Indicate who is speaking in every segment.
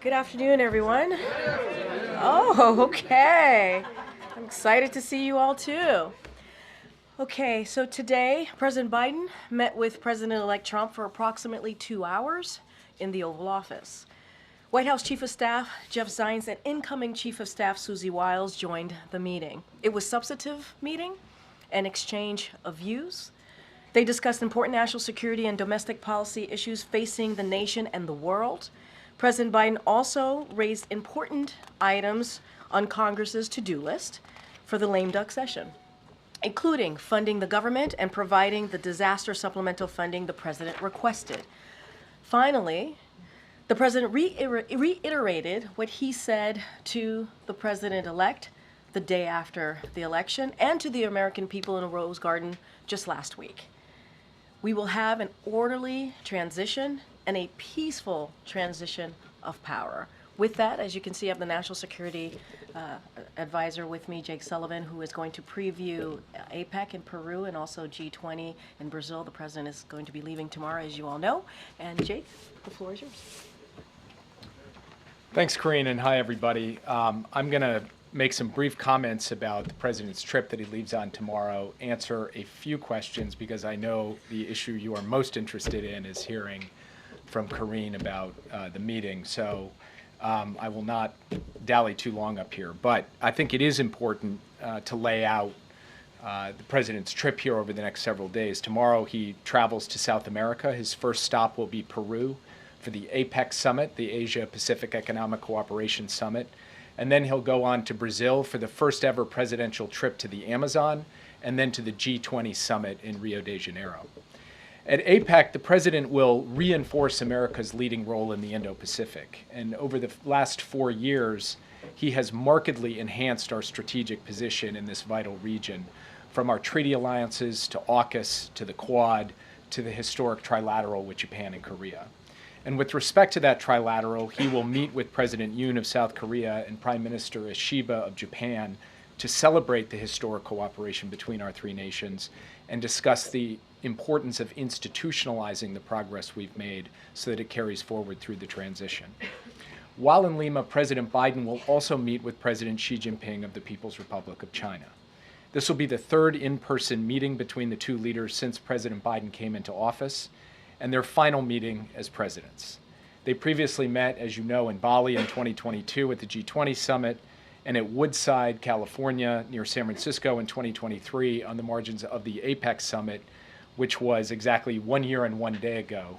Speaker 1: Good afternoon, everyone. Oh, okay. I'm excited to see you all too. Okay, so today President Biden met with President-elect Trump for approximately 2 hours in the Oval Office. White House Chief of Staff Jeff Zients and incoming Chief of Staff Susie Wiles joined the meeting. It was a substantive meeting, an exchange of views. They discussed important national security and domestic policy issues facing the nation and the world. President Biden also raised important items on Congress's to-do list for the lame duck session, including funding the government and providing the disaster supplemental funding the president requested. Finally, the president reiterated what he said to the president-elect the day after the election and to the American people in a Rose Garden just last week. We will have an orderly transition and a peaceful transition of power. With that, as you can see, I have the National Security Advisor with me, Jake Sullivan, who is going to preview APEC in Peru and also G20 in Brazil. The president is going to be leaving tomorrow, as you all know. And Jake, the floor is yours.
Speaker 2: Thanks, Karine, and hi, everybody. I'm going to make some brief comments about the president's trip that he leaves on tomorrow, answer a few questions because I know the issue you are most interested in is hearing from Karine about the meeting. So I will not dally too long up here, but I think it is important to lay out the president's trip here over the next several days. Tomorrow he travels to South America. His first stop will be Peru for the APEC summit, the Asia-Pacific Economic Cooperation Summit. And then he'll go on to Brazil for the first ever presidential trip to the Amazon, and then to the G20 summit in Rio de Janeiro. At APEC, the president will reinforce America's leading role in the Indo-Pacific. And over the last 4 years, he has markedly enhanced our strategic position in this vital region, from our treaty alliances to AUKUS to the Quad to the historic trilateral with Japan and Korea. And with respect to that trilateral, he will meet with President Yoon of South Korea and Prime Minister Ishiba of Japan to celebrate the historic cooperation between our three nations and discuss the importance of institutionalizing the progress we've made so that it carries forward through the transition. While in Lima, President Biden will also meet with President Xi Jinping of the People's Republic of China. This will be the third in-person meeting between the two leaders since President Biden came into office, and their final meeting as presidents. They previously met, as you know, in Bali in 2022 at the G20 summit, and at Woodside, California, near San Francisco in 2023 on the margins of the APEC summit, which was exactly 1 year and 1 day ago.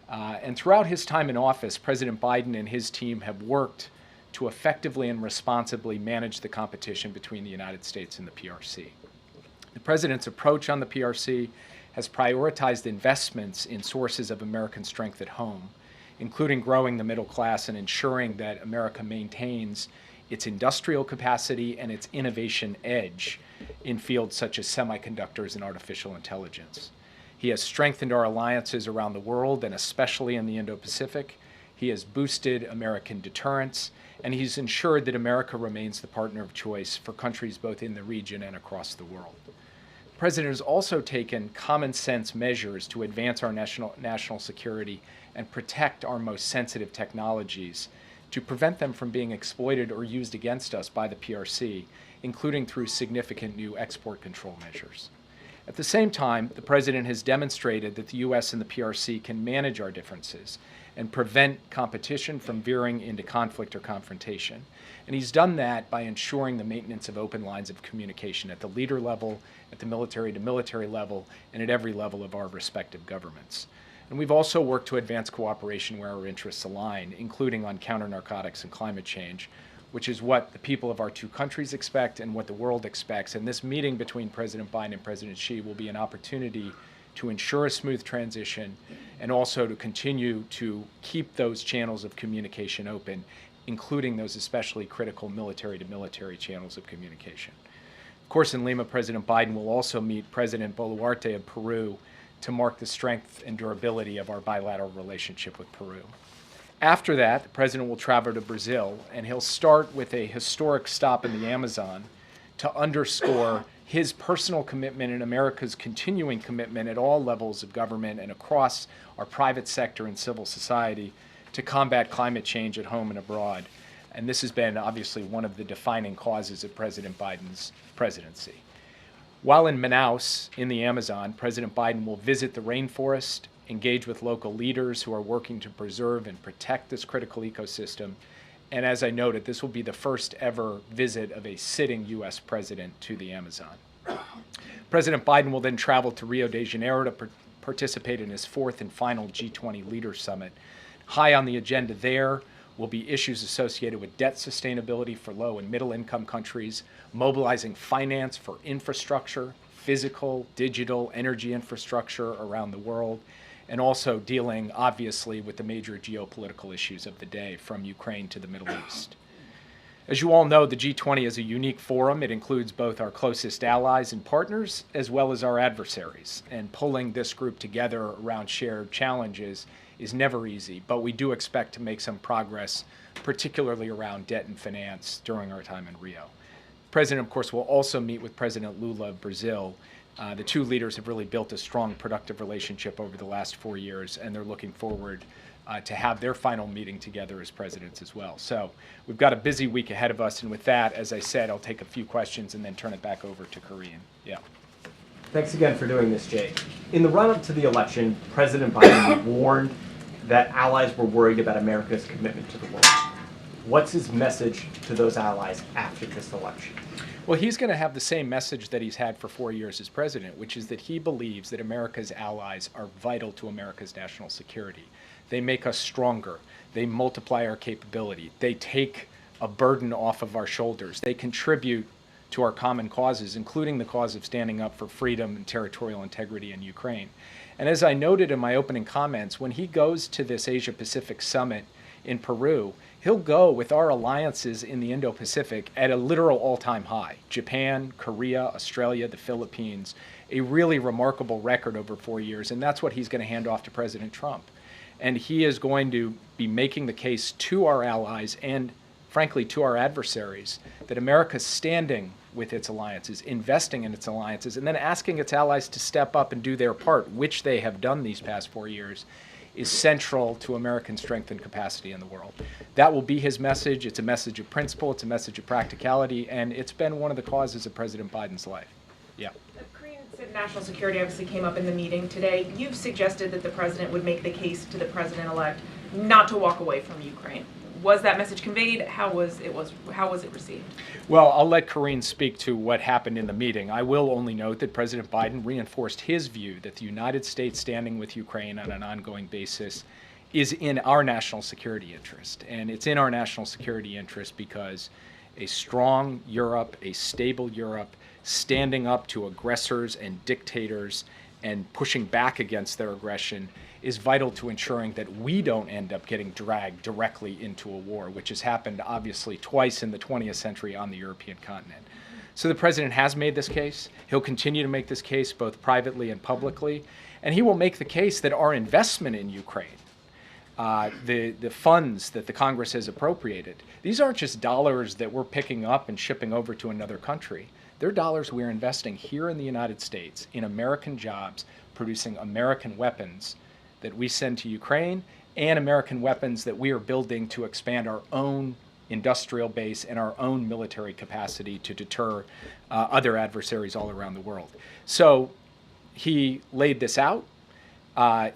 Speaker 2: And throughout his time in office, President Biden and his team have worked to effectively and responsibly manage the competition between the United States and the PRC. The president's approach on the PRC has prioritized investments in sources of American strength at home, including growing the middle class and ensuring that America maintains its industrial capacity and its innovation edge in fields such as semiconductors and artificial intelligence. He has strengthened our alliances around the world, and especially in the Indo-Pacific. He has boosted American deterrence, and he's ensured that America remains the partner of choice for countries both in the region and across the world. The president has also taken common sense measures to advance our national security and protect our most sensitive technologies to prevent them from being exploited or used against us by the PRC, including through significant new export control measures. At the same time, the president has demonstrated that the U.S. and the PRC can manage our differences and prevent competition from veering into conflict or confrontation. And he's done that by ensuring the maintenance of open lines of communication at the leader level, at the military-to-military level, and at every level of our respective governments. And we've also worked to advance cooperation where our interests align, including on counter-narcotics and climate change, which is what the people of our two countries expect and what the world expects. And this meeting between President Biden and President Xi will be an opportunity to ensure a smooth transition and also to continue to keep those channels of communication open, including those especially critical military-to-military channels of communication. Of course, in Lima, President Biden will also meet President Boluarte of Peru to mark the strength and durability of our bilateral relationship with Peru. After that, the president will travel to Brazil, and he'll start with a historic stop in the Amazon to underscore his personal commitment and America's continuing commitment at all levels of government and across our private sector and civil society to combat climate change at home and abroad. And this has been obviously one of the defining causes of President Biden's presidency. While in Manaus, in the Amazon, President Biden will visit the rainforest, engage with local leaders who are working to preserve and protect this critical ecosystem. And as I noted, this will be the first ever visit of a sitting U.S. president to the Amazon. President Biden will then travel to Rio de Janeiro to participate in his fourth and final G20 Leaders Summit. High on the agenda there will be issues associated with debt sustainability for low and middle income countries, mobilizing finance for infrastructure, physical, digital, energy infrastructure around the world, and also dealing, obviously, with the major geopolitical issues of the day, from Ukraine to the Middle East. As you all know, the G20 is a unique forum. It includes both our closest allies and partners, as well as our adversaries. And pulling this group together around shared challenges is never easy, but we do expect to make some progress, particularly around debt and finance during our time in Rio. The President, of course, will also meet with President Lula of Brazil. The two leaders have really built a strong, productive relationship over the last 4 years, and they're looking forward to have their final meeting together as presidents as well. So we've got a busy week ahead of us, and with that, as I said, I'll take a few questions and then turn it back over to Karine. Yeah.
Speaker 3: Thanks again for doing this, Jay. In the run-up to the election, President Biden warned that allies were worried about America's commitment to the world. What's his message to those allies after this election?
Speaker 2: Well, he's going to have the same message that he's had for 4 years as president, which is that he believes that America's allies are vital to America's national security. They make us stronger. They multiply our capability. They take a burden off of our shoulders. They contribute to our common causes, including the cause of standing up for freedom and territorial integrity in Ukraine. And as I noted in my opening comments, when he goes to this Asia-Pacific summit in Peru, he'll go with our alliances in the Indo-Pacific at a literal all-time high. Japan, Korea, Australia, the Philippines, a really remarkable record over 4 years, and that's what he's going to hand off to President Trump. And he is going to be making the case to our allies and, frankly, to our adversaries that America's standing with its alliances, investing in its alliances, and then asking its allies to step up and do their part, which they have done these past 4 years, is central to American strength and capacity in the world. That will be his message. It's a message of principle. It's a message of practicality. And it's been one of the causes of President Biden's life. Yeah.
Speaker 4: Karine said national security obviously came up in the meeting today. You've suggested that the president would make the case to the president-elect not to walk away from Ukraine. Was that message conveyed? How was it received?
Speaker 2: Well, I'll let Karine speak to what happened in the meeting. I will only note that President Biden reinforced his view that the United States standing with Ukraine on an ongoing basis is in our national security interest. And it's in our national security interest because a strong Europe, a stable Europe, standing up to aggressors and dictators and pushing back against their aggression is vital to ensuring that we don't end up getting dragged directly into a war, which has happened obviously twice in the 20th century on the European continent. So the president has made this case. He'll continue to make this case both privately and publicly. And he will make the case that our investment in Ukraine, the funds that the Congress has appropriated, these aren't just dollars that we're picking up and shipping over to another country. They're dollars we're investing here in the United States in American jobs, producing American weapons that we send to Ukraine, and American weapons that we are building to expand our own industrial base and our own military capacity to deter other adversaries all around the world. So he laid this out.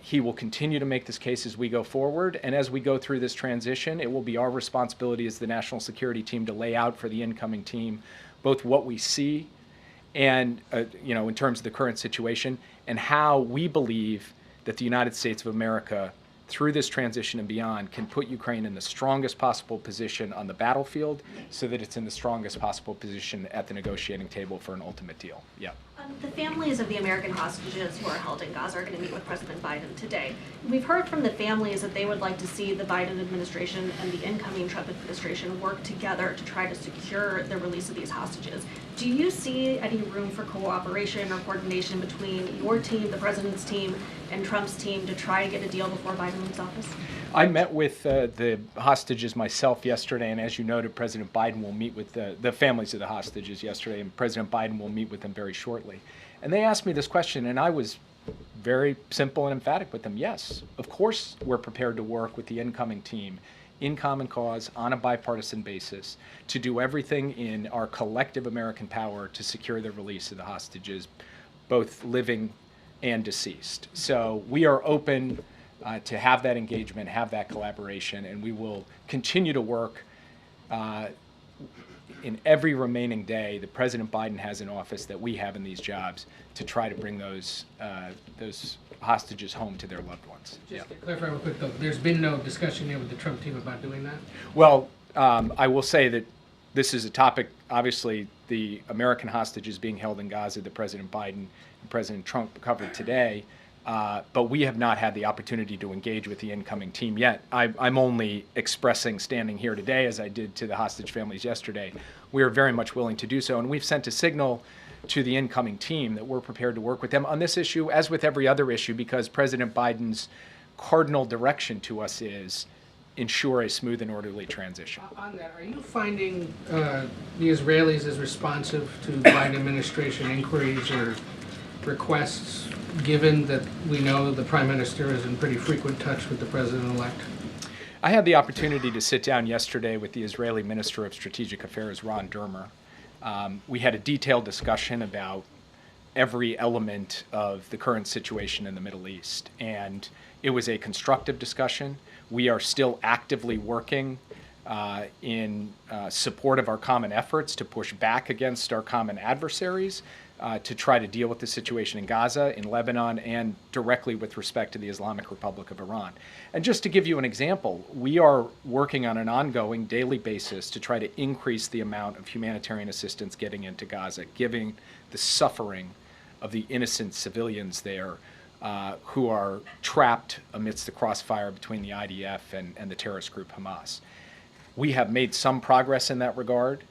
Speaker 2: He will continue to make this case as we go forward. And as we go through this transition, it will be our responsibility as the national security team to lay out for the incoming team both what we see and, in terms of the current situation, and how we believe that the United States of America, through this transition and beyond, can put Ukraine in the strongest possible position on the battlefield so that it's in the strongest possible position at the negotiating table for an ultimate deal. Yeah.
Speaker 5: The families of the American hostages who are held in Gaza are going to meet with President Biden today. We've heard from the families that they would like to see the Biden administration and the incoming Trump administration work together to try to secure the release of these hostages. Do you see any room for cooperation or coordination between your team, the president's team, and Trump's team to try to get a deal before Biden leaves office?
Speaker 2: I met with the hostages myself yesterday, and as you noted, President Biden will meet with the families of the hostages yesterday, and President Biden will meet with them very shortly. And they asked me this question, and I was very simple and emphatic with them. Yes, of course we're prepared to work with the incoming team in common cause on a bipartisan basis to do everything in our collective American power to secure the release of the hostages, both living and deceased. So we are open to have that engagement, have that collaboration, and we will continue to work in every remaining day that President Biden has in office, that we have in these jobs, to try to bring those hostages home to their loved ones.
Speaker 6: Just to clarify real quick, though, there's been no discussion yet with the Trump team about doing that?
Speaker 2: Well, I will say that this is a topic, obviously, the American hostages being held in Gaza that President Biden and President Trump covered today, but we have not had the opportunity to engage with the incoming team yet. I'm only expressing, standing here today, as I did to the hostage families yesterday, we are very much willing to do so, and we've sent a signal to the incoming team that we're prepared to work with them on this issue, as with every other issue, because President Biden's cardinal direction to us is ensure a smooth and orderly transition.
Speaker 6: On that, are you finding the Israelis as responsive to Biden administration inquiries or requests, given that we know the Prime Minister is in pretty frequent touch with the President-elect?
Speaker 2: I had the opportunity to sit down yesterday with the Israeli Minister of Strategic Affairs, Ron Dermer. We had a detailed discussion about every element of the current situation in the Middle East, and it was a constructive discussion. We are still actively working in support of our common efforts to push back against our common adversaries, to try to deal with the situation in Gaza, in Lebanon, and directly with respect to the Islamic Republic of Iran. And just to give you an example, we are working on an ongoing daily basis to try to increase the amount of humanitarian assistance getting into Gaza, given the suffering of the innocent civilians there who are trapped amidst the crossfire between the IDF and the terrorist group Hamas. We have made some progress in that regard.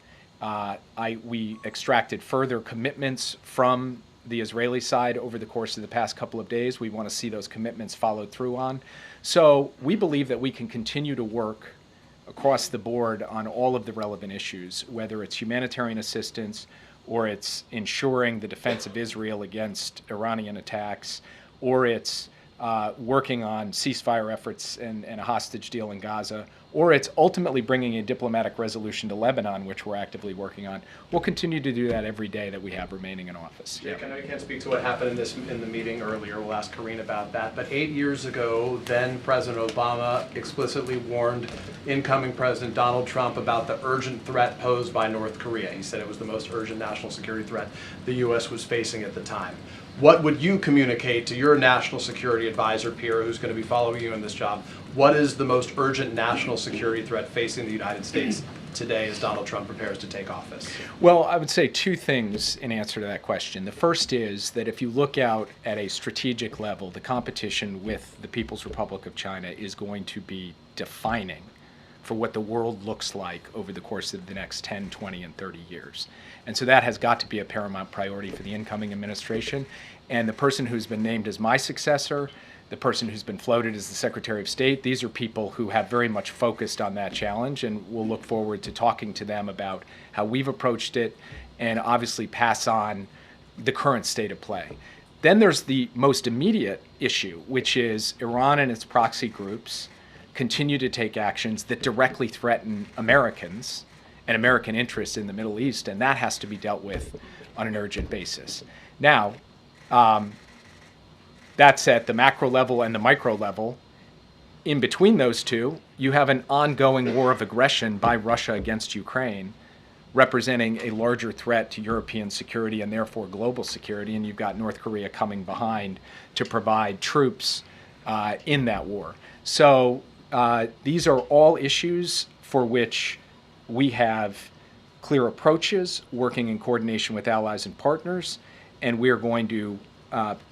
Speaker 2: We extracted further commitments from the Israeli side over the course of the past couple of days. We want to see those commitments followed through on. So we believe that we can continue to work across the board on all of the relevant issues, whether it's humanitarian assistance or it's ensuring the defense of Israel against Iranian attacks, or it's working on ceasefire efforts and a hostage deal in Gaza, or it's ultimately bringing a diplomatic resolution to Lebanon, which we're actively working on. We'll continue to do that every day that we have remaining in office.
Speaker 3: Jake, I know you can't speak to what happened in the meeting earlier. We'll ask Karine about that. But 8 years ago, then President Obama explicitly warned incoming President Donald Trump about the urgent threat posed by North Korea. He said it was the most urgent national security threat the U.S. was facing at the time. What would you communicate to your national security advisor, Pierre, who's going to be following you in this job? What is the most urgent national security threat facing the United States today as Donald Trump prepares to take office?
Speaker 2: Well, I would say two things in answer to that question. The first is that if you look out at a strategic level, the competition with the People's Republic of China is going to be defining for what the world looks like over the course of the next 10, 20, and 30 years. And so that has got to be a paramount priority for the incoming administration. And the person who's been named as my successor, the person who's been floated as the Secretary of State, these are people who have very much focused on that challenge, and we'll look forward to talking to them about how we've approached it and obviously pass on the current state of play. Then there's the most immediate issue, which is Iran and its proxy groups continue to take actions that directly threaten Americans and American interests in the Middle East, and that has to be dealt with on an urgent basis. Now, that's at the macro level and the micro level. In between those two, you have an ongoing war of aggression by Russia against Ukraine, representing a larger threat to European security and therefore global security, and you've got North Korea coming behind to provide troops in that war. So these are all issues for which we have clear approaches, working in coordination with allies and partners, and we're going to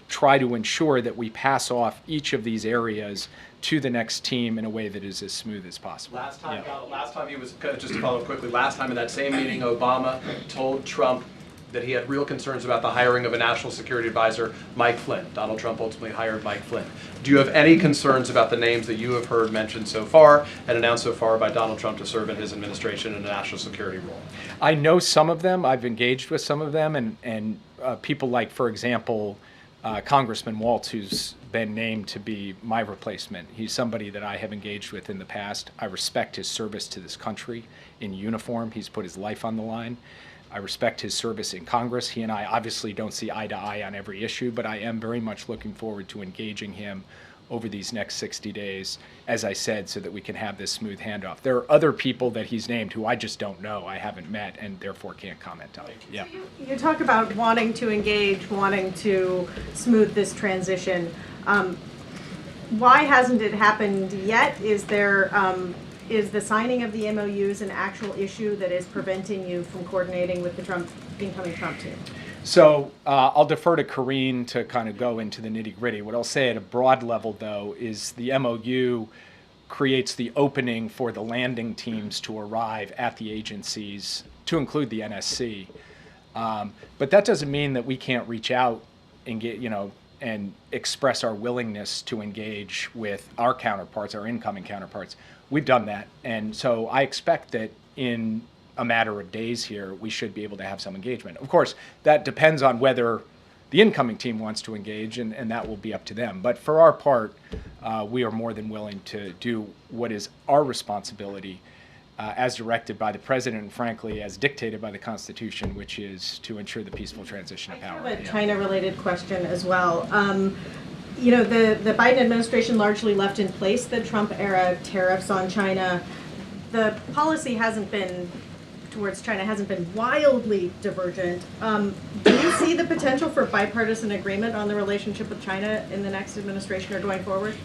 Speaker 2: try to ensure that we pass off each of these areas to the next team in a way that is as smooth as possible.
Speaker 3: Last time he was, just to follow up quickly, last time in that same meeting, Obama told Trump that he had real concerns about the hiring of a national security advisor, Mike Flynn. Donald Trump ultimately hired Mike Flynn. Do you have any concerns about the names that you have heard mentioned so far and announced so far by Donald Trump to serve in his administration in a national security role?
Speaker 2: I know some of them. I've engaged with some of them, and people like, for example, Congressman Waltz, who's been named to be my replacement. He's somebody that I have engaged with in the past. I respect his service to this country in uniform. He's put his life on the line. I respect his service in Congress. He and I obviously don't see eye to eye on every issue, but I am very much looking forward to engaging him over these next 60 days, as I said, so that we can have this smooth handoff. There are other people that he's named who I just don't know, I haven't met, and therefore can't comment on. Yeah.
Speaker 1: So you talk about wanting to engage, wanting to smooth this transition. Why hasn't it happened yet? Is is the signing of the MOUs an actual issue that is preventing you from coordinating with the incoming Trump team?
Speaker 2: So I'll defer to Karine to kind of go into the nitty-gritty. What I'll say at a broad level, though, is the MOU creates the opening for the landing teams to arrive at the agencies, to include the NSC. But that doesn't mean that we can't reach out and get, and express our willingness to engage with our counterparts, our incoming counterparts. We've done that. And so I expect that in a matter of days here, we should be able to have some engagement. Of course, that depends on whether the incoming team wants to engage, and that will be up to them. But for our part, we are more than willing to do what is our responsibility as directed by the president and, frankly, as dictated by the Constitution, which is to ensure the peaceful transition of power.
Speaker 1: I have a China-related question as well. The Biden administration largely left in place the Trump-era tariffs on China. The policy towards China hasn't been wildly divergent. Do you see the potential for bipartisan agreement on the relationship with China in the next administration or going forward?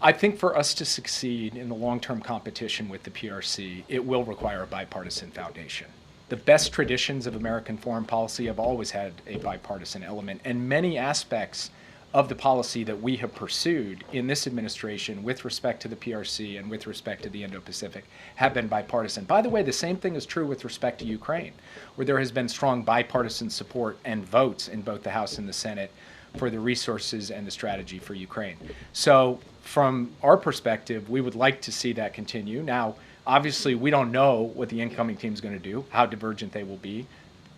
Speaker 2: I think for us to succeed in the long-term competition with the PRC, it will require a bipartisan foundation. The best traditions of American foreign policy have always had a bipartisan element, and many aspects of the policy that we have pursued in this administration with respect to the PRC and with respect to the Indo-Pacific have been bipartisan. By the way, the same thing is true with respect to Ukraine, where there has been strong bipartisan support and votes in both the House and the Senate for the resources and the strategy for Ukraine. So from our perspective, we would like to see that continue. Now, obviously, we don't know what the incoming team is going to do, how divergent they will be.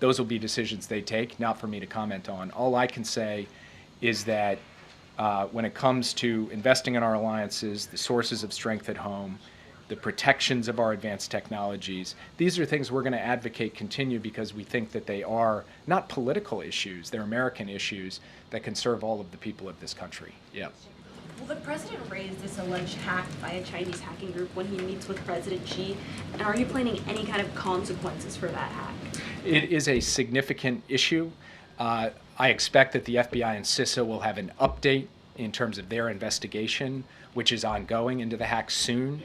Speaker 2: Those will be decisions they take, not for me to comment on. All I can say is that when it comes to investing in our alliances, the sources of strength at home, the protections of our advanced technologies, these are things we're going to advocate continue because we think that they are not political issues, they're American issues that can serve all of the people of this country. Yeah.
Speaker 7: Will the president raise this alleged hack by a Chinese hacking group when he meets with President Xi? And are you planning any kind of consequences for that hack?
Speaker 2: It is a significant issue. I expect that the FBI and CISA will have an update in terms of their investigation, which is ongoing, into the hack soon.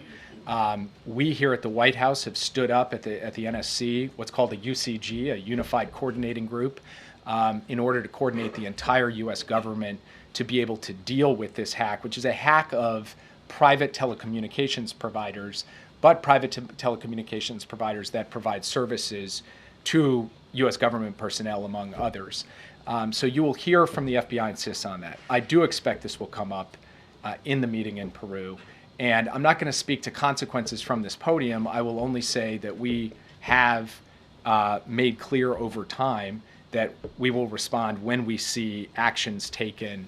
Speaker 2: We here at the White House have stood up at the NSC, what's called a UCG, a Unified Coordinating Group, in order to coordinate the entire U.S. government to be able to deal with this hack, which is a hack of private telecommunications providers, but private telecommunications providers that provide services to U.S. government personnel, among others. So you will hear from the FBI and CISA on that. I do expect this will come up in the meeting in Peru. And I'm not going to speak to consequences from this podium. I will only say that we have made clear over time that we will respond when we see actions taken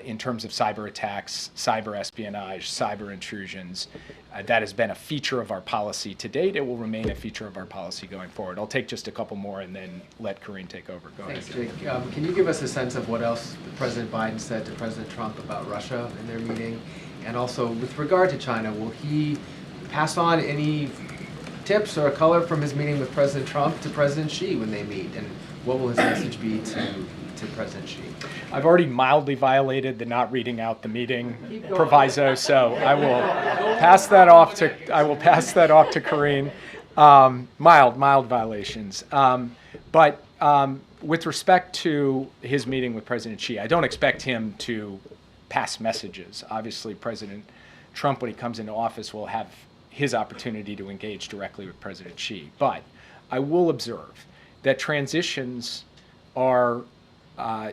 Speaker 2: in terms of cyber attacks, cyber espionage, cyber intrusions. That has been a feature of our policy to date. It will remain a feature of our policy going forward. I'll take just a couple more and then let Karine take over. Go ahead.
Speaker 8: Thanks, Jake. Can you give us a sense of what else President Biden said to President Trump about Russia in their meeting? And also, with regard to China, will he pass on any tips or color from his meeting with President Trump to President Xi when they meet? And what will his message be to President Xi?
Speaker 2: I've already mildly violated the not reading out the meeting proviso, so I will pass that off to Karine. Mild violations. But with respect to his meeting with President Xi, I don't expect him to pass messages. Obviously, President Trump, when he comes into office, will have his opportunity to engage directly with President Xi. But I will observe that transitions are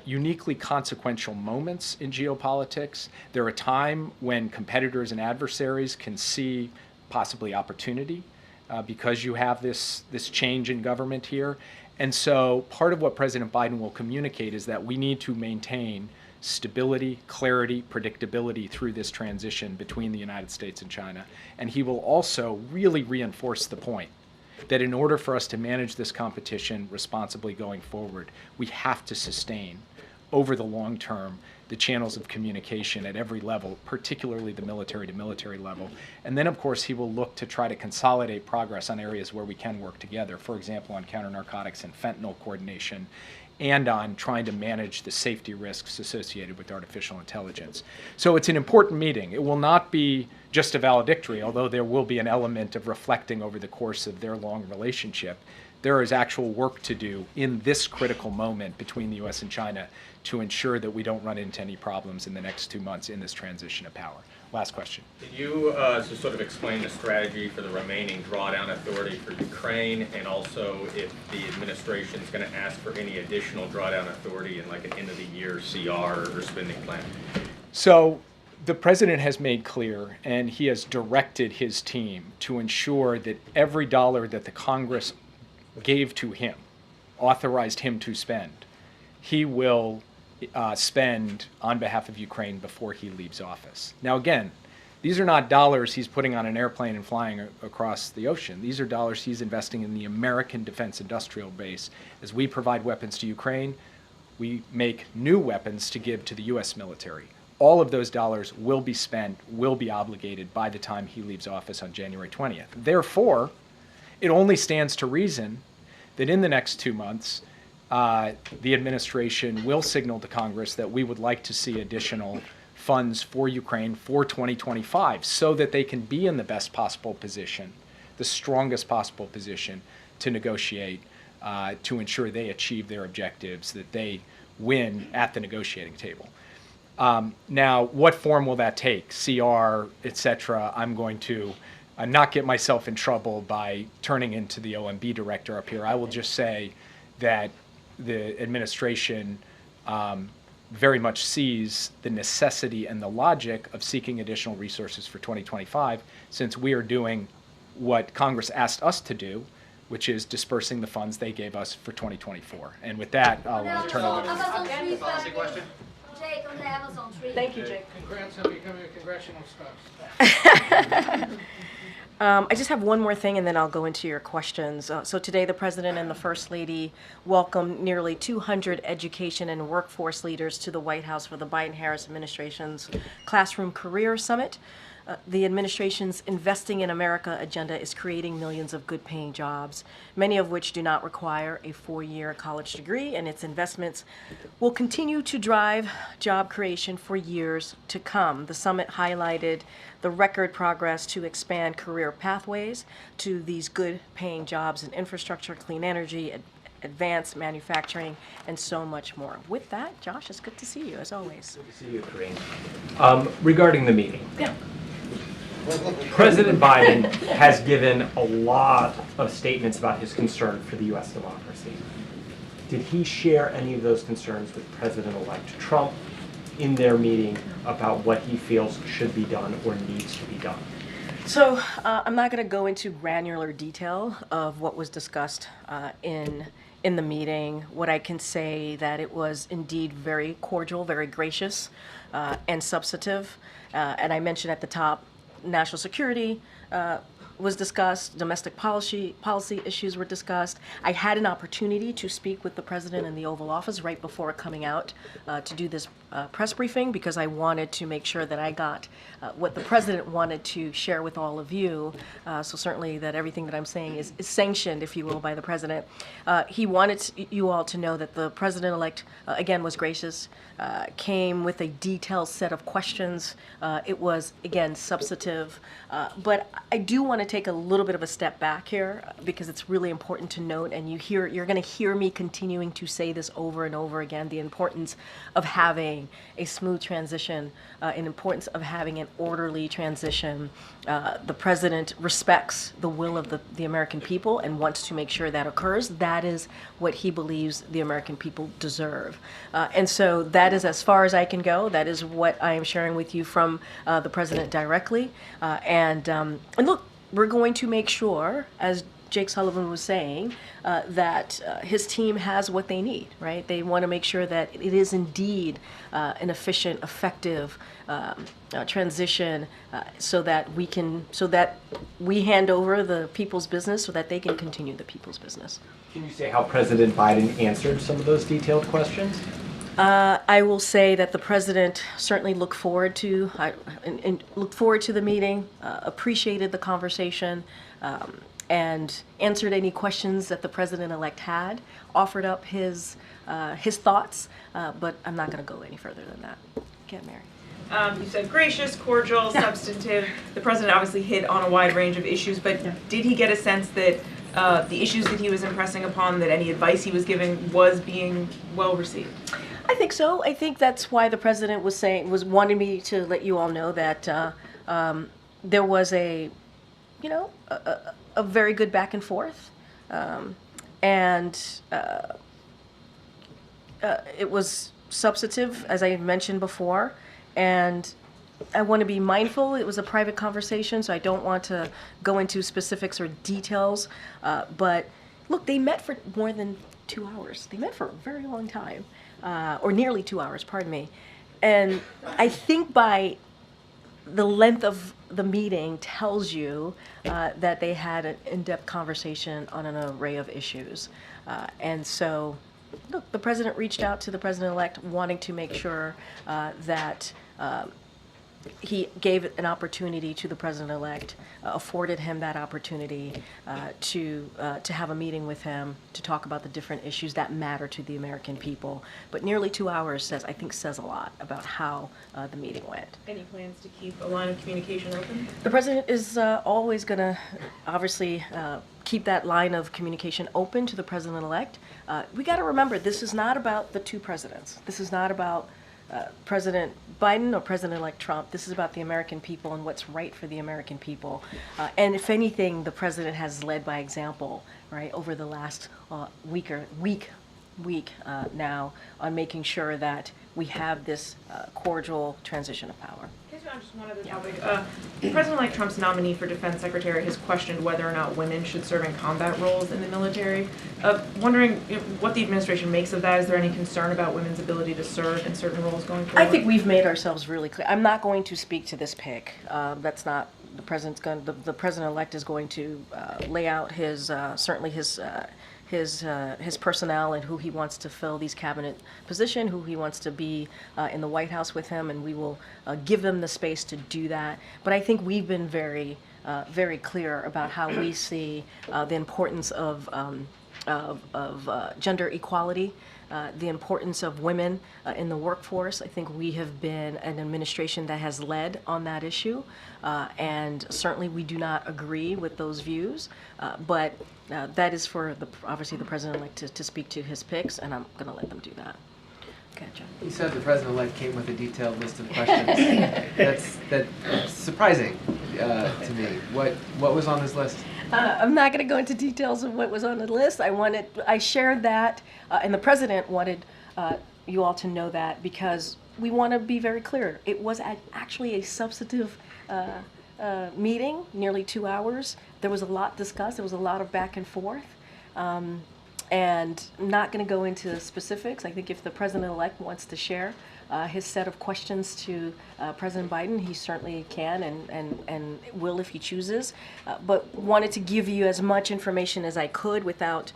Speaker 2: uniquely consequential moments in geopolitics. They're a time when competitors and adversaries can see possibly opportunity because you have this change in government here. And so part of what President Biden will communicate is that we need to maintain stability, clarity, predictability through this transition between the United States and China. And he will also really reinforce the point that in order for us to manage this competition responsibly going forward, we have to sustain over the long term the channels of communication at every level, particularly the military to military level. And then, of course, he will look to try to consolidate progress on areas where we can work together, for example, on counter-narcotics and fentanyl coordination, and on trying to manage the safety risks associated with artificial intelligence. So it's an important meeting. It will not be just a valedictory, although there will be an element of reflecting over the course of their long relationship. There is actual work to do in this critical moment between the U.S. and China to ensure that we don't run into any problems in the next 2 months in this transition of power. Last question.
Speaker 9: Can you just sort of explain the strategy for the remaining drawdown authority for Ukraine, and also if the administration is going to ask for any additional drawdown authority in like an end of the year CR or spending plan?
Speaker 2: So the president has made clear, and he has directed his team to ensure that every dollar that the Congress gave to him, authorized him to spend, he will spend on behalf of Ukraine before he leaves office. Now again, these are not dollars he's putting on an airplane and flying across the ocean. These are dollars he's investing in the American defense industrial base. As we provide weapons to Ukraine, we make new weapons to give to the U.S. military. All of those dollars will be spent, will be obligated by the time he leaves office on January 20th. Therefore, it only stands to reason that in the next 2 months, the administration will signal to Congress that we would like to see additional funds for Ukraine for 2025 so that they can be in the best possible position, the strongest possible position to negotiate, to ensure they achieve their objectives, that they win at the negotiating table. Now, what form will that take? CR, et cetera. I'm going to not get myself in trouble by turning into the OMB director up here. I will just say that the administration very much sees the necessity and the logic of seeking additional resources for 2025, since we are doing what Congress asked us to do, which is dispersing the funds they gave us for 2024. And with that, I'll turn it over.
Speaker 10: Policy question? Jake on the Amazon tree.
Speaker 1: Thank you, Jake.
Speaker 6: Congrats on becoming a congressional spouse.
Speaker 1: I just have one more thing, and then I'll go into your questions. So today, the President and the First Lady welcomed nearly 200 education and workforce leaders to the White House for the Biden-Harris administration's Classroom Career Summit. The administration's Investing in America agenda is creating millions of good-paying jobs, many of which do not require a 4-year college degree, and its investments will continue to drive job creation for years to come. The summit highlighted the record progress to expand career pathways to these good-paying jobs in infrastructure, clean energy, advanced manufacturing, and so much more. With that, Josh, it's good to see you, as always.
Speaker 3: Good to see you, Karine. Regarding the meeting.
Speaker 1: Yeah.
Speaker 3: President Biden has given a lot of statements about his concern for the U.S. democracy. Did he share any of those concerns with President-elect Trump in their meeting about what he feels should be done or needs to be done?
Speaker 1: So I'm not going to go into granular detail of what was discussed in the meeting. What I can say that it was indeed very cordial, very gracious, and substantive. And I mentioned at the top, national security was discussed, domestic policy issues were discussed. I had an opportunity to speak with the president in the Oval Office right before coming out to do this press briefing, because I wanted to make sure that I got what the president wanted to share with all of you. So certainly that everything that I'm saying is sanctioned, if you will, by the president. He wanted you all to know that the president-elect, again, was gracious, came with a detailed set of questions. It was, again, substantive. But I do want to take a little bit of a step back here, because it's really important to note, and you're going to hear me continuing to say this over and over again, the importance of having a smooth transition, an importance of having an orderly transition. The president respects the will of the American people and wants to make sure that occurs. That is what he believes the American people deserve. And so that is as far as I can go. That is what I am sharing with you from the president directly. And look, we're going to make sure, as Jake Sullivan was saying, that his team has what they need, right? They want to make sure that it is indeed an efficient, effective transition, so that we hand over the people's business so that they can continue the people's business.
Speaker 3: Can you say how President Biden answered some of those detailed questions?
Speaker 1: I will say that the president certainly looked forward to the meeting, appreciated the conversation, and answered any questions that the president-elect had, offered up his thoughts, but I'm not going to go any further than that. Okay, Mary.
Speaker 4: You said gracious, cordial, substantive. The president obviously hit on a wide range of issues, but did he get a sense that the issues that he was impressing upon, that any advice he was giving was being well received?
Speaker 1: I think so. I think that's why the president was wanting me to let you all know that there was a very good back and forth, and it was substantive, as I mentioned before, and I want to be mindful. It was a private conversation, so I don't want to go into specifics or details, but look, they met for more than 2 hours. They met for a very long time. Or nearly 2 hours, pardon me. And I think by the length of the meeting tells you that they had an in-depth conversation on an array of issues. And so, look, the president reached out to the president-elect wanting to make sure that he gave an opportunity to the president-elect, afforded him that opportunity to have a meeting with him to talk about the different issues that matter to the American people. But nearly 2 hours says a lot about how the meeting went.
Speaker 4: Any plans to keep a line of communication open?
Speaker 1: The president is always going to, obviously, keep that line of communication open to the president-elect. We got to remember, this is not about the two presidents. This is not about President Biden or President-elect Trump. This is about the American people and what's right for the American people. And if anything, the president has led by example, right, over the last week now on making sure that we have this cordial transition of power.
Speaker 4: On just one other topic. President-elect Trump's nominee for defense secretary has questioned whether or not women should serve in combat roles in the military. Wondering what the administration makes of that. Is there any concern about women's ability to serve in certain roles going forward?
Speaker 1: I think we've made ourselves really clear. I'm not going to speak to this pick. That's not the president's going. The president-elect is going to lay out his certainly his personnel and who he wants to fill these cabinet position, who he wants to be in the White House with him, and we will give them the space to do that. But I think we've been very clear about how we see the importance of gender equality, the importance of women in the workforce. I think we have been an administration that has led on that issue, and certainly we do not agree with those views, but that is for obviously the president-elect to speak to his picks, and I'm going to let them do that. Okay, John.
Speaker 8: You said the president-elect came with a detailed list of questions. That's surprising to me. What was on his list?
Speaker 1: I'm not going to go into details of what was on the list. I shared that, and the president wanted you all to know that because we want to be very clear. It was actually a substantive meeting, nearly 2 hours. There was a lot discussed. There was a lot of back and forth. And I'm not going to go into specifics. I think if the president-elect wants to share his set of questions to President Biden, he certainly can and will if he chooses. But wanted to give you as much information as I could without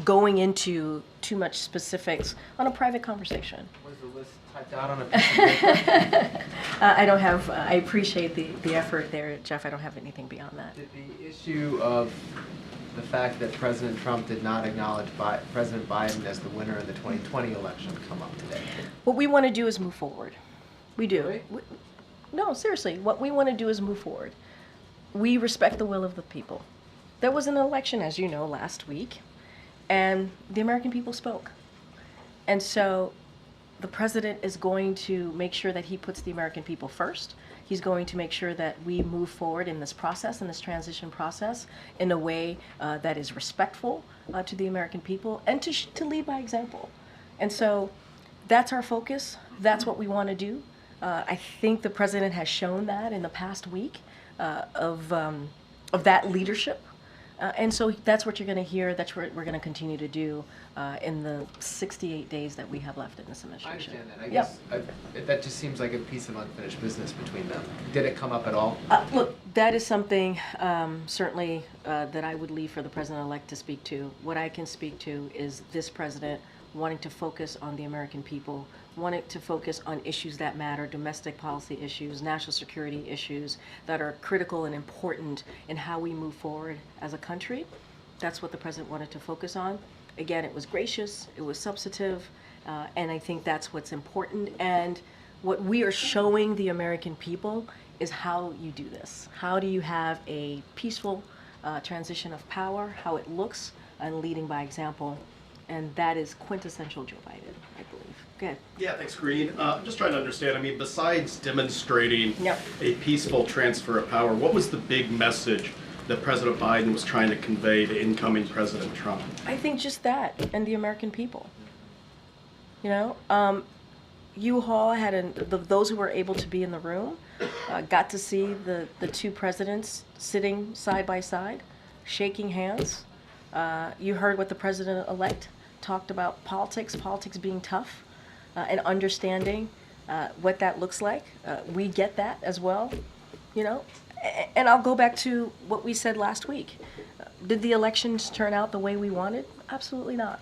Speaker 1: going into too much specifics on a private conversation.
Speaker 8: Was the list typed out on a piece of paper?
Speaker 1: I don't have. I appreciate the effort there, Jeff. I don't have anything beyond that.
Speaker 8: Did the issue of the fact that President Trump did not acknowledge President Biden as the winner in the 2020 election come up today?
Speaker 1: What we want to do is move forward. We do.
Speaker 8: Really?
Speaker 1: No, seriously. What we want to do is move forward. We respect the will of the people. There was an election, as you know, last week, and the American people spoke. And so the president is going to make sure that he puts the American people first. He's going to make sure that we move forward in this process, in this transition process, in a way that is respectful to the American people and to lead by example. And so that's our focus. That's what we want to do. I think the president has shown that in the past week of that leadership. And so that's what you're going to hear. That's what we're going to continue to do in the 68 days that we have left in this
Speaker 8: I
Speaker 1: administration.
Speaker 8: understand that. I
Speaker 1: Yep.
Speaker 8: guess that just seems like a piece of unfinished business between them. Did it come up at all?
Speaker 1: Look, that is something certainly that I would leave for the president-elect to speak to. What I can speak to is this president wanting to focus on the American people, wanting to focus on issues that matter, domestic policy issues, national security issues that are critical and important in how we move forward as a country. That's what the president wanted to focus on. Again, it was gracious, it was substantive, and I think that's what's important. And what we are showing the American people is how you do this. How do you have a peaceful transition of power, how it looks, and leading by example. And that is quintessential Joe Biden, I believe. Go ahead.
Speaker 11: Yeah, thanks, Karine. I'm just trying to understand, I mean, besides demonstrating
Speaker 1: Yep.
Speaker 11: a peaceful transfer of power, what was the big message that President Biden was trying to convey to incoming President Trump?
Speaker 1: I think just that, and the American people. You know, you all had, those who were able to be in the room, got to see the two presidents sitting side by side, shaking hands. You heard what the president-elect talked about politics being tough, and understanding what that looks like. We get that as well, you know. And I'll go back to what we said last week. Did the elections turn out the way we wanted? Absolutely not.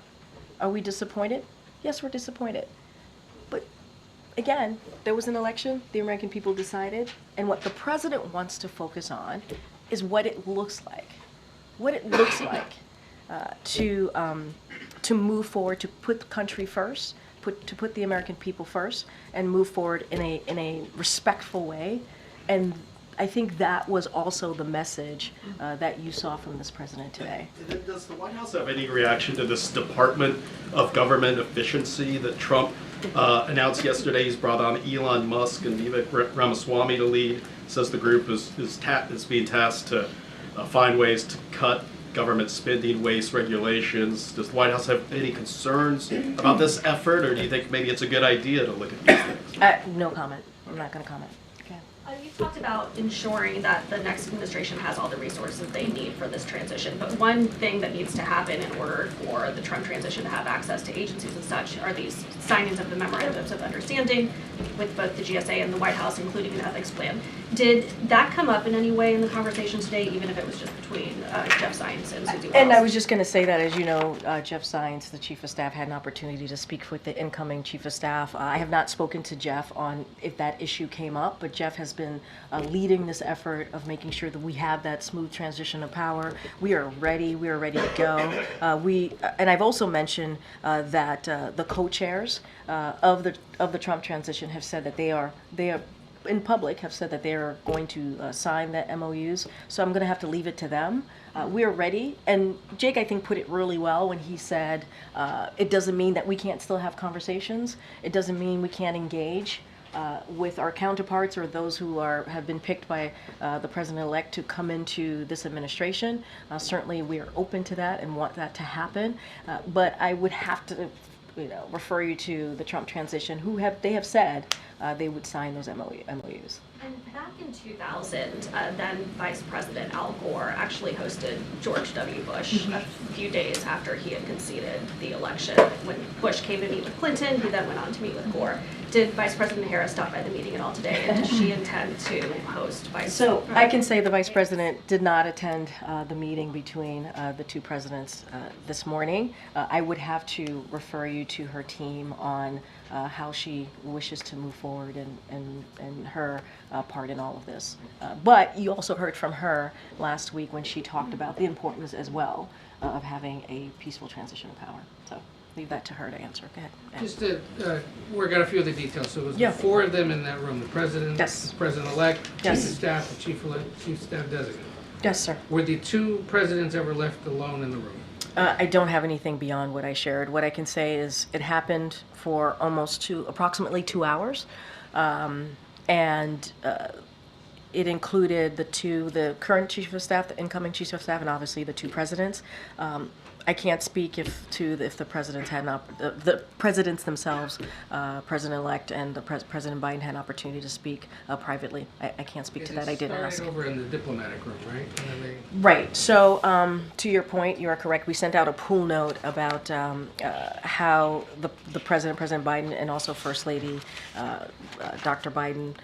Speaker 1: Are we disappointed? Yes, we're disappointed. But again, there was an election, the American people decided, and what the president wants to focus on is what it looks like. What it looks like to move forward, to put the country first, to put the American people first, and move forward in a respectful way. And I think that was also the message that you saw from this president today.
Speaker 11: And then does the White House have any reaction to this Department of Government Efficiency that Trump announced yesterday? He's brought on Elon Musk and Vivek Ramaswamy to lead. Says the group is being tasked to find ways to cut government spending, waste regulations. Does the White House have any concerns about this effort, or do you think maybe it's a good idea to look at these things?
Speaker 1: No comment. I'm not going to comment. Okay.
Speaker 5: You talked about ensuring that the next administration has all the resources they need for this transition, but one thing that needs to happen in order for the Trump transition to have access to agencies and such are these signings of the memorandums of understanding with both the GSA and the White House, including an ethics plan. Did that come up in any way in the conversation today, even if it was just between Jeff Zients and Susie Wells?
Speaker 1: And I was just going to say that, as you know, Jeff Zients, the Chief of Staff, had an opportunity to speak with the incoming Chief of Staff. I have not spoken to Jeff on if that issue came up, but Jeff has been leading this effort of making sure that we have that smooth transition of power. We are ready. We are ready to go. And I've also mentioned that the co-chairs of the Trump transition have said that they are in public have said that they are going to sign the MOUs. So I'm going to have to leave it to them. We are ready. And Jake, I think, put it really well when he said it doesn't mean that we can't still have conversations. It doesn't mean we can't engage with our counterparts or those who have been picked by the president-elect to come into this administration. Certainly, we are open to that and want that to happen. But I would have to, refer you to the Trump transition, they have said they would sign those MOUs.
Speaker 5: And back in 2000, then Vice President Al Gore actually hosted George W. Bush a few days after he had conceded the election. When Bush came to meet with Clinton, he then went on to meet with Gore. Did Vice President Harris stop by the meeting at all today, and does she intend to host
Speaker 1: So I can say the Vice President did not attend the meeting between the two presidents this morning. I would have to refer you to her team on how she wishes to move forward and her part in all of this. But you also heard from her last week when she talked about the importance as well of having a peaceful transition of power. So leave that to her to answer. Go ahead.
Speaker 6: Just to work out a few of the details. So it was
Speaker 1: Yeah.
Speaker 6: the four of them in that room, the president,
Speaker 1: Yes.
Speaker 6: the president-elect,
Speaker 1: Yes.
Speaker 6: chief of staff, the chief of staff designate.
Speaker 1: Yes, sir.
Speaker 6: Were the two presidents ever left alone in the room?
Speaker 1: I don't have anything beyond what I shared. What I can say is it happened for approximately 2 hours. And it included the current chief of staff, the incoming chief of staff, and obviously the two presidents. I can't speak if the presidents had not the presidents themselves, President-elect and President Biden had an opportunity to speak privately. I can't speak to that. I didn't ask.
Speaker 6: It started over in the diplomatic room, right? And then they-
Speaker 1: Right. So, to your point, you are correct. We sent out a pool note about how the President Biden, and also First Lady Dr. Biden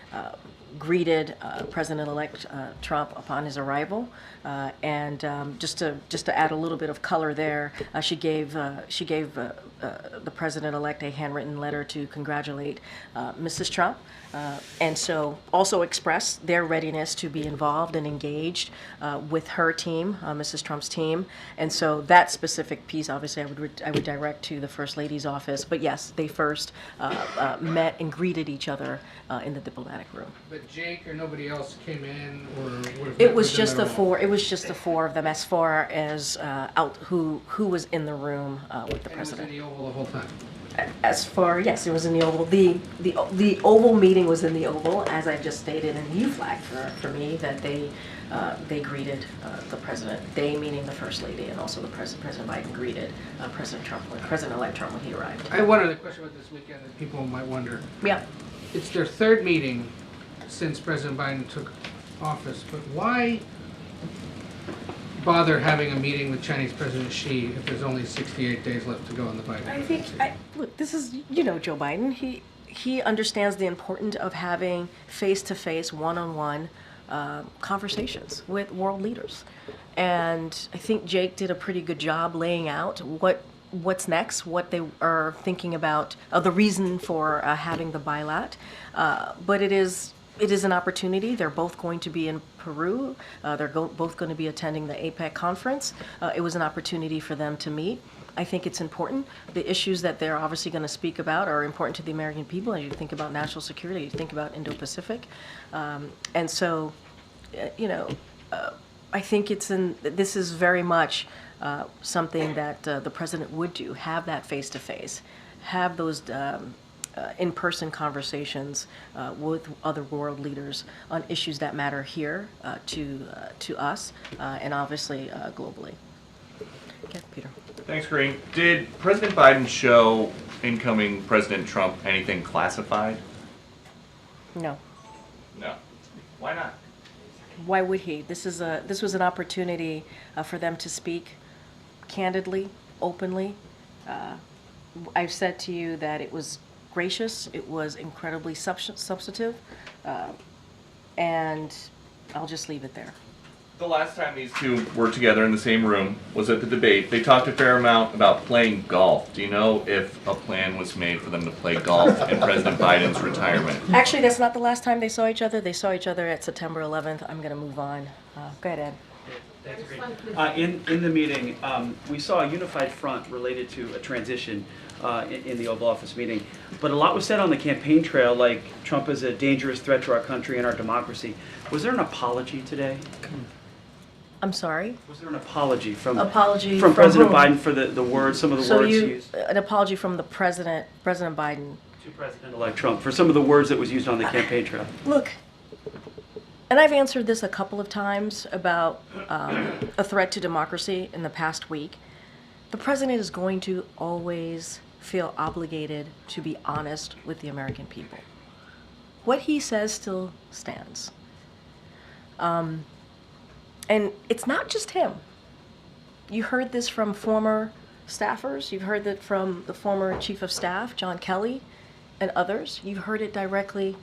Speaker 1: greeted President-elect Trump upon his arrival, and just to add a little bit of color there, she gave the President-elect a handwritten letter to congratulate Mrs. Trump, and so also express their readiness to be involved and engaged with her team, Mrs. Trump's team, and so that specific piece, obviously, I would direct to the First Lady's office. But yes, they first met and greeted each other in the diplomatic room.
Speaker 6: But Jake or nobody else came in, or would have
Speaker 1: It
Speaker 6: met
Speaker 1: was
Speaker 6: with
Speaker 1: just
Speaker 6: them
Speaker 1: the
Speaker 6: at all?
Speaker 1: four. It was just the four of them, as far as who was in the room with the
Speaker 6: And it was in
Speaker 1: president.
Speaker 6: the Oval the whole time?
Speaker 1: As far, yes, it was in the Oval. The Oval meeting was in the Oval, as I just stated, and you flagged for me that they greeted the president. They, meaning the First Lady, and also the President Biden greeted President-elect Trump when he arrived.
Speaker 6: I have one other question about this weekend that people might wonder.
Speaker 1: Yeah.
Speaker 6: It's their third meeting since President Biden took office, but why bother having a meeting with Chinese President Xi if there's only 68 days left to go in the Biden
Speaker 1: I think,
Speaker 6: presidency?
Speaker 1: look, this is, Joe Biden. He understands the importance of having face-to-face, one-on-one conversations with world leaders. And I think Jake did a pretty good job laying out what's next, what they are thinking about, the reason for having the bilat. But it is an opportunity. They're both going to be in Peru. They're both going to be attending the APEC conference. It was an opportunity for them to meet. I think it's important. The issues that they're obviously going to speak about are important to the American people. As you think about national security, you think about Indo-Pacific. And so, I think this is very much something that the president would do, have that face-to-face, have those in-person conversations with other world leaders on issues that matter here to us and obviously globally. Okay, Peter.
Speaker 12: Thanks, Karine. Did President Biden show incoming President Trump anything classified?
Speaker 1: No.
Speaker 12: No. Why not?
Speaker 1: Why would he? This was an opportunity for them to speak candidly, openly. I've said to you that it was gracious, it was incredibly substantive, and I'll just leave it there.
Speaker 12: The last time these two were together in the same room was at the debate. They talked a fair amount about playing golf. Do you know if a plan was made for them to play golf in President Biden's retirement?
Speaker 1: Actually, that's not the last time they saw each other. They saw each other at September 11th. I'm going to move on. Go ahead, Ed.
Speaker 13: In the meeting, we saw a unified front related to a transition in the Oval Office meeting, but a lot was said on the campaign trail, like Trump is a dangerous threat to our country and our democracy. Was there an apology today?
Speaker 1: I'm sorry?
Speaker 13: Was there an apology from
Speaker 1: Apology
Speaker 13: from
Speaker 1: from
Speaker 13: President
Speaker 1: whom?
Speaker 13: Biden for the words, some of the
Speaker 1: So
Speaker 13: words used
Speaker 1: an apology from the President Biden.
Speaker 13: to President-elect Trump for some of the words that was used on the campaign trail?
Speaker 1: Look, and I've answered this a couple of times about a threat to democracy in the past week. The president is going to always feel obligated to be honest with the American people. What he says still stands. And it's not just him. You heard this from former staffers. You've heard that from the former chief of staff, John Kelly, and others. You've heard it directly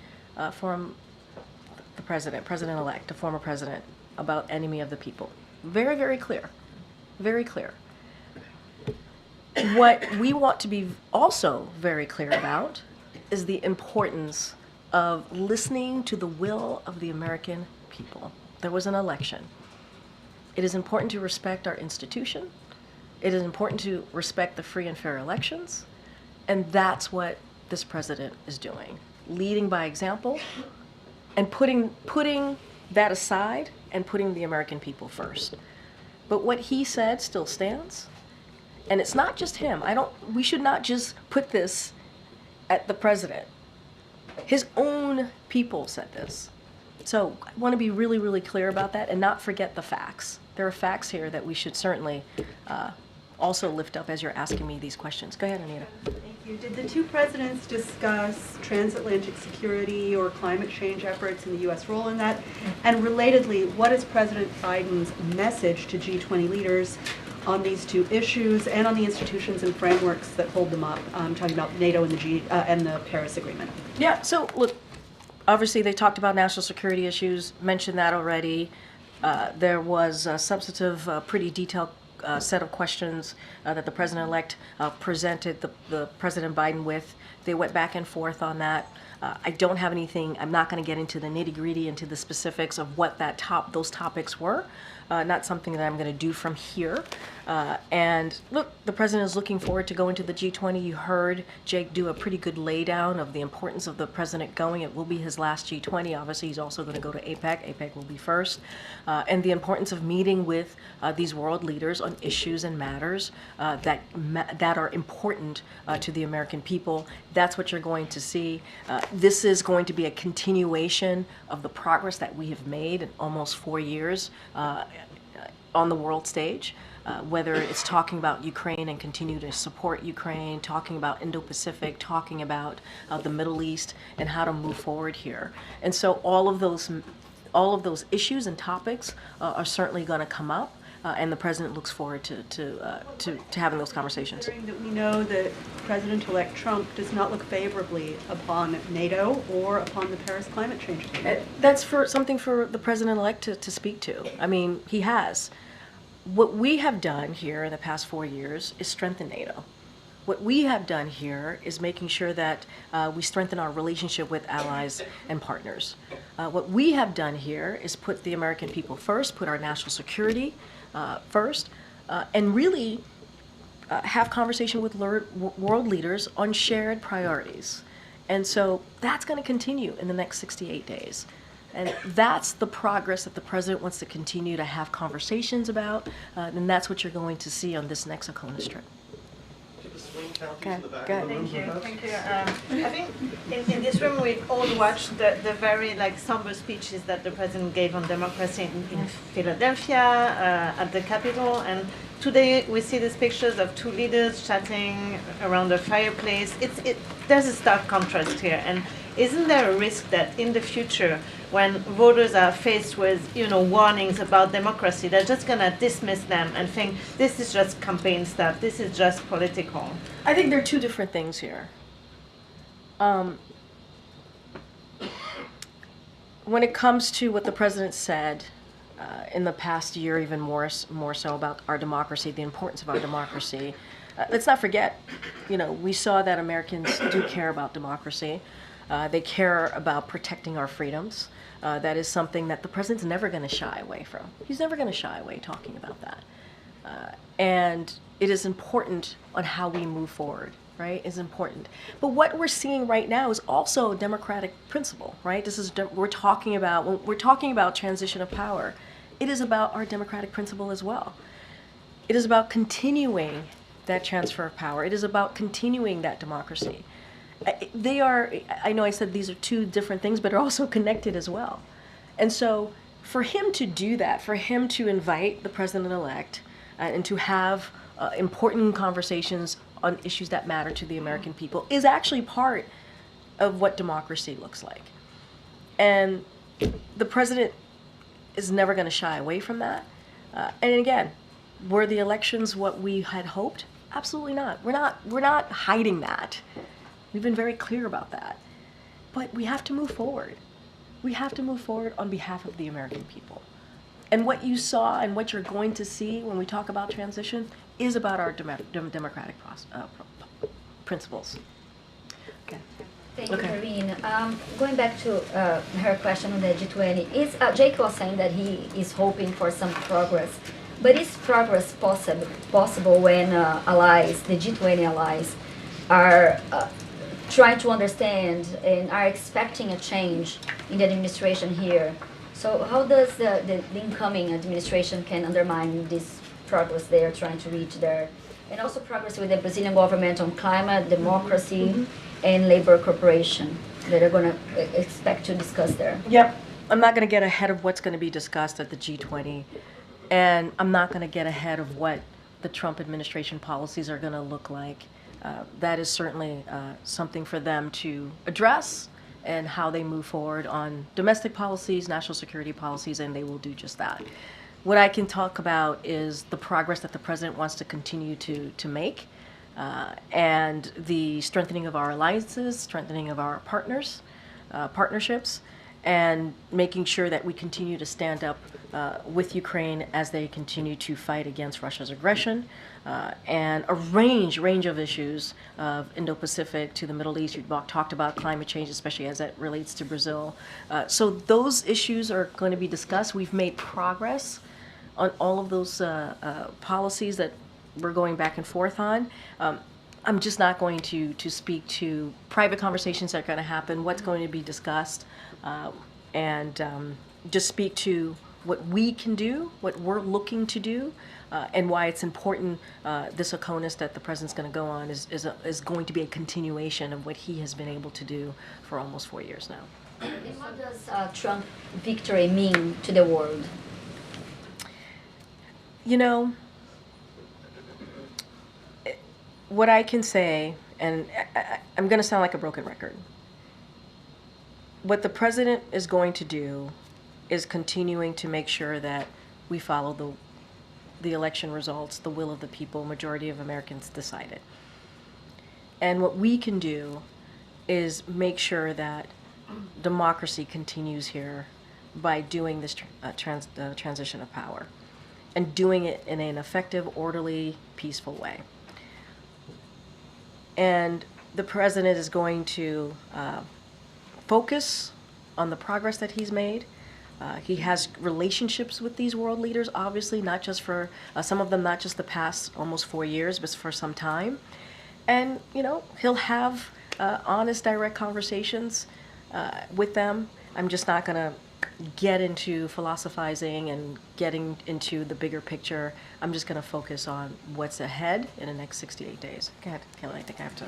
Speaker 1: from the president-elect, the former president, about enemy of the people. Very, very clear. Very clear. What we want to be also very clear about is the importance of listening to the will of the American people. There was an election. It is important to respect our institution. It is important to respect the free and fair elections. And that's what this president is doing. Leading by example and putting that aside and putting the American people first. But what he said still stands. And it's not just him. We should not just put this at the president. His own people said this. So I want to be really, really clear about that and not forget the facts. There are facts here that we should certainly also lift up as you're asking me these questions. Go ahead, Anita.
Speaker 14: Thank you. Did the two presidents discuss transatlantic security or climate change efforts and the U.S. role in that? And relatedly, what is President Biden's message to G20 leaders on these two issues and on the institutions and frameworks that hold them up? I'm talking about NATO and the Paris Agreement.
Speaker 1: Yeah, so look, obviously they talked about national security issues, mentioned that already. There was a substantive, pretty detailed set of questions that the president-elect presented the President Biden with. They went back and forth on that. I don't have anything. I'm not going to get into the nitty-gritty, into the specifics of what those topics were. Not something that I'm going to do from here. And look, the president is looking forward to going to the G20. You heard Jake do a pretty good laydown of the importance of the president going. It will be his last G20. Obviously, he's also going to go to APEC. APEC will be first. And the importance of meeting with these world leaders on issues and matters that are important to the American people. That's what you're going to see. This is going to be a continuation of the progress that we have made in almost 4 years on the world stage, whether it's talking about Ukraine and continue to support Ukraine, talking about Indo-Pacific, talking about the Middle East and how to move forward here. And so all of those issues and topics are certainly going to come up. And the president looks forward to having those conversations.
Speaker 14: That we know that President-elect Trump does not look favorably upon NATO or upon the Paris climate change agreement.
Speaker 1: That's something for the president-elect to speak to. I mean, he has. What we have done here in the past 4 years is strengthen NATO. What we have done here is making sure that we strengthen our relationship with allies and partners. What we have done here is put the American people first, put our national security first, and really have conversation with world leaders on shared priorities. And so that's going to continue in the next 68 days. And that's the progress that the president wants to continue to have conversations about, and that's what you're going to see on this next ACONUS trip.
Speaker 15: Okay, thank you. I think in this room we've all watched the very somber speeches that the president gave on democracy in Philadelphia at the Capitol, and today we see these pictures of two leaders chatting around a fireplace. There's a stark contrast here, and isn't there a risk that in the future, when voters are faced with warnings about democracy, they're just going to dismiss them and think this is just campaign stuff, this is just political?
Speaker 1: I think there are two different things here. When it comes to what the president said in the past year, even more so about our democracy, the importance of our democracy, let's not forget, we saw that Americans do care about democracy. They care about protecting our freedoms. That is something that the president's never going to shy away from. He's never going to shy away talking about that. And it is important on how we move forward, right? Is important. But what we're seeing right now is also a democratic principle, right? When we're talking about transition of power, it is about our democratic principle as well. It is about continuing that transfer of power. It is about continuing that democracy. I know I said these are two different things, but are also connected as well. And so for him to do that, for him to invite the president-elect and to have important conversations on issues that matter to the American people is actually part of what democracy looks like. And the president is never going to shy away from that. And again, were the elections what we had hoped? Absolutely not. We're not hiding that. We've been very clear about that. But we have to move forward. We have to move forward on behalf of the American people. And what you saw and what you're going to see when we talk about transition is about our democratic principles. Okay.
Speaker 10: Thank you, Karine. Going back to her question on the G20, Jake was saying that he is hoping for some progress. But is progress possible when allies, the G20 allies, are trying to understand and are expecting a change in the administration here? So how does the incoming administration can undermine this progress they are trying to reach there? And also progress with the Brazilian government on climate, democracy, and labor cooperation that are going to expect to discuss there.
Speaker 1: Yep. I'm not going to get ahead of what's going to be discussed at the G20. And I'm not going to get ahead of what the Trump administration policies are going to look like. That is certainly something for them to address, and how they move forward on domestic policies, national security policies, and they will do just that. What I can talk about is the progress that the president wants to continue to make, and the strengthening of our alliances, strengthening of our partnerships, and making sure that we continue to stand up with Ukraine as they continue to fight against Russia's aggression, and a range of issues of Indo-Pacific to the Middle East. You talked about climate change, especially as it relates to Brazil. So those issues are going to be discussed. We've made progress on all of those policies that we're going back and forth on. I'm just not going to speak to private conversations that are going to happen, what's going to be discussed, and just speak to what we can do, what we're looking to do, and why it's important. This ACONUS that the president's going to go on is going to be a continuation of what he has been able to do for almost 4 years now.
Speaker 10: And what does Trump victory mean to the world?
Speaker 1: You know, what I can say, and I'm going to sound like a broken record, what the president is going to do is continuing to make sure that we follow the election results, the will of the people, majority of Americans decided. And what we can do is make sure that democracy continues here by doing this transition of power, and doing it in an effective, orderly, peaceful way. And the president is going to focus on the progress that he's made. He has relationships with these world leaders, obviously, not just for some of them, not just the past almost 4 years, but for some time. And, you know, he'll have honest, direct conversations with them. I'm just not going to get into philosophizing and getting into the bigger picture. I'm just going to focus on what's ahead in the next 68 days. Go ahead, Kelly. I think I have to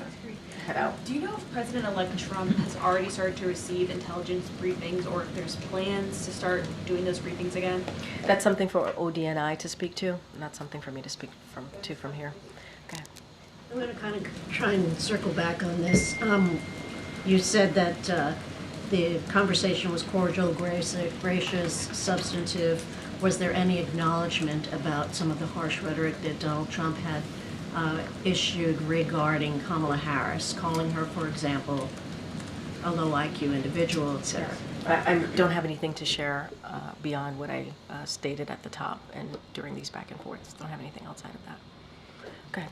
Speaker 1: head out.
Speaker 5: Do you know if President-elect Trump has already started to receive intelligence briefings, or if there's plans to start doing those briefings again?
Speaker 1: That's something for ODNI to speak to, not something for me to speak from here. Okay.
Speaker 16: I'm going to kind of try and circle back on this. You said that the conversation was cordial, gracious, substantive. Was there any acknowledgement about some of the harsh rhetoric that Donald Trump had issued regarding Kamala Harris, calling her, for example, a low IQ individual, et cetera?
Speaker 1: I don't have anything to share beyond what I stated at the top and during these back and forths. Don't have anything outside of that. Okay.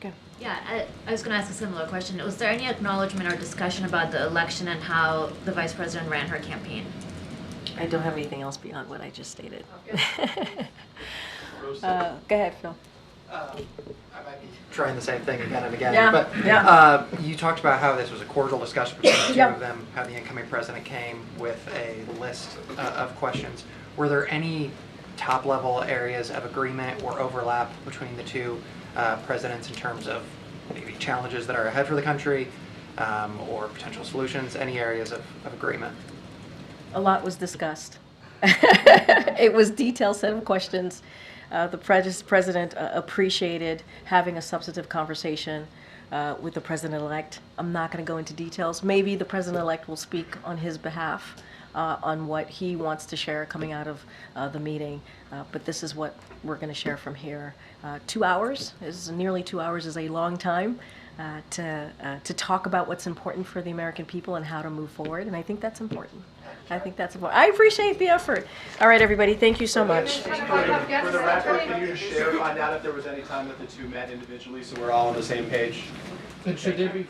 Speaker 1: Good.
Speaker 17: Yeah, I was going to ask a similar question. Was there any acknowledgement or discussion about the election and how the vice president ran her campaign?
Speaker 1: I don't have anything else beyond what I just stated. Go ahead, Phil.
Speaker 18: I might be trying the same thing again and again.
Speaker 1: Yeah,
Speaker 18: but you talked about how this was a cordial discussion between the two of them, how the incoming president came with a list of questions. Were there any top-level areas of agreement or overlap between the two presidents in terms of maybe challenges that are ahead for the country or potential solutions, any areas of agreement?
Speaker 1: A lot was discussed. It was a detailed set of questions. The president appreciated having a substantive conversation with the president-elect. I'm not going to go into details. Maybe the president-elect will speak on his behalf on what he wants to share coming out of the meeting. But this is what we're going to share from here. 2 hours nearly 2 hours is a long time to talk about what's important for the American people and how to move forward. And I think that's important. I appreciate the effort. All right, everybody. Thank you so much.
Speaker 3: For the record, can you just share, find out if there was any time that the two met individually so we're all on the same page?
Speaker 6: And should there be